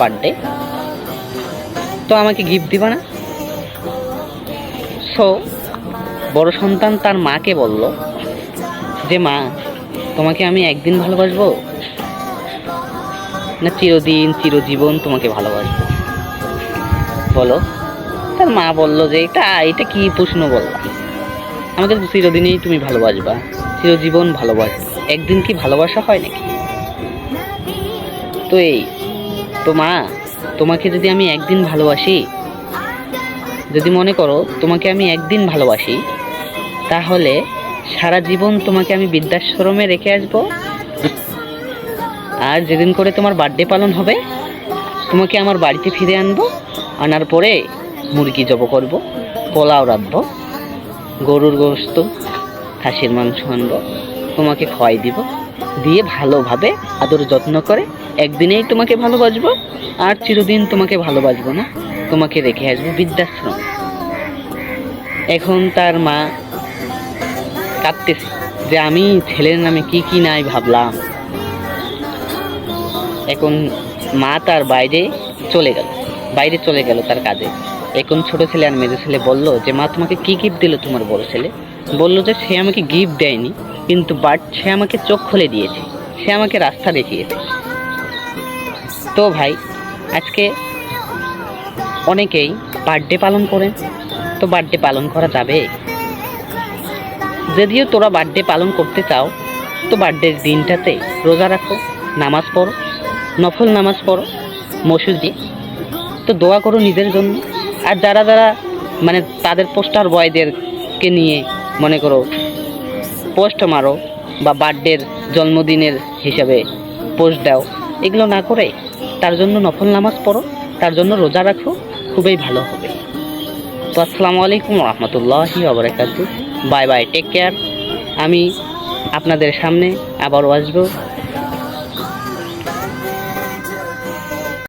Birthday, তো আমাকে gift দিবা না? সো বড় সন্তান তার মাকে বলল যে মা, তোমাকে আমি একদিন ভালোবাসবো না চিরদিন চিরজীবন তোমাকে ভালোবাসবো, বলো। তার মা বলল যে এটা কি প্রশ্ন বললা, আমাকে তো চিরদিনেই তুমি ভালোবাসবা, চিরজীবন ভালোবাসবা, একদিন কি ভালোবাসা হয় নাকি? তো মা, তোমাকে যদি আমি একদিন ভালোবাসি, যদি মনে করো তোমাকে আমি একদিন ভালোবাসি, তাহলে সারা জীবন তোমাকে আমি বৃদ্ধাশ্রমে রেখে আসবো, আর যেদিন করে তোমার বার্থডে পালন হবে তোমাকে আমার বাড়িতে ফিরে আনবো, আনার পরে মুরগি জব করব, পোলাও রাঁধবো, গরুর গোশত, খাসির মাংস আনবো, তোমাকে খাওয়াই দিব, দিয়ে ভালোভাবে আদর যত্ন করে একদিনেই তোমাকে ভালোবাসবো, আর চিরদিন তোমাকে ভালোবাসবো না, তোমাকে রেখে আসবো বৃদ্ধাশ্রম। এখন তার মা কাঁদতেছে যে আমি ছেলের নামে কি কি নাই ভাবলাম। এখন মা তার বাইরে চলে গেল তার কাজে। এখন ছোট ছেলে আর মেজো ছেলে বলল যে মা, তোমাকে কি গিফট দিল তোমার বড় ছেলে? বলল যে সে আমাকে গিফট দেয়নি, কিন্তু সে আমাকে চোখ খুলে দিয়েছে, সে আমাকে রাস্তা দেখিয়েছে। তো ভাই, আজকে অনেকেই বার্থডে পালন করেন, তো বার্থডে পালন করা যাবে? যদিও তোরা বার্থডে পালন করতে চাও, তো বার্থডের দিনটাতে রোজা রাখো, নামাজ পড়ো, নফল নামাজ পড়ো মসজিদে, তো দোয়া করো নিজের জন্য। আর যারা মানে তাদের পোস্টার বয়দেরকে নিয়ে মনে করো পোস্ট মারো বা বার্থডের জন্মদিনের হিসাবে পোস্ট দাও, এগুলো না করে তার জন্য নফল নামাজ পড়ো, তার জন্য রোজা রাখো, খুবই ভালো হবে। তো আসসালামু আলাইকুম রহমতুল্লাহি ওয়া বারাকাতুহু। Bye bye, take care. আমি আপনাদের সামনে আবারও আসবো